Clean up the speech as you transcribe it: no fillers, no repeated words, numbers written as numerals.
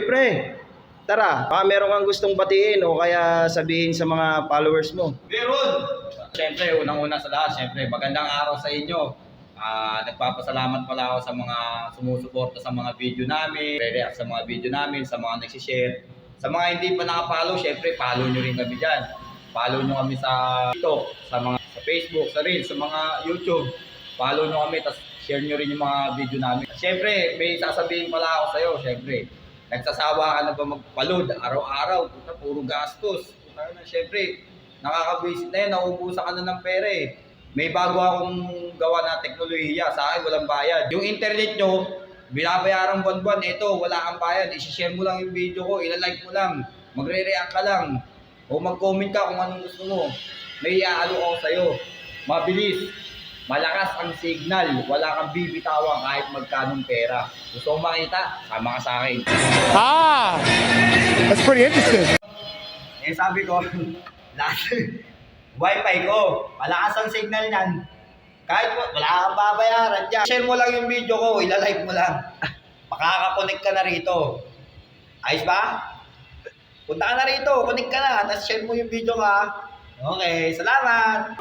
Pre, tara, baka meron kang gustong batiin o kaya sabihin sa mga followers mo. Meron! Siyempre, unang-una sa lahat, siyempre, magandang araw sa inyo. Nagpapasalamat pala ako sa mga sumusuporta sa mga video namin, re-react sa mga video namin, sa mga nagsishare. Sa mga hindi pa nakapollow, siyempre, follow nyo rin kami dyan. Follow nyo kami sa TikTok, sa Facebook, sa Reels, sa mga YouTube. Follow nyo kami, tapos share nyo rin yung mga video namin. Siyempre, may sasabihin pala ako sa'yo, siyempre. Nagsasawa ka na ba magpaload araw-araw? Puta, puro gastos. Puta na, siyempre, nakaka-visit na yun, nauubusan ka na ng pera eh. May bago akong gawa na teknolohiya, sa akin walang bayad. Yung internet nyo, binabayaran buwan-buwan, eto, wala kang bayad. I-share mo lang yung video ko, ilalike mo lang, magre-react ka lang. O mag-comment ka kung anong gusto mo. May iaalo ako sa'yo. Mabilis. Malakas ang signal. Wala kang bibitawan kahit magkanong pera. Gusto mong makita? Sama ka sa akin. Ah! That's pretty interesting. Eh sabi ko, wifi ko, malakas ang signal niyan. Kahit wala kang babayaran dyan. Share mo lang yung video ko, ilalike mo lang. Makakakonect ka na rito. Ayos ba? Punta ka na rito, connect ka na, tapos share mo yung video ka. Okay, salamat!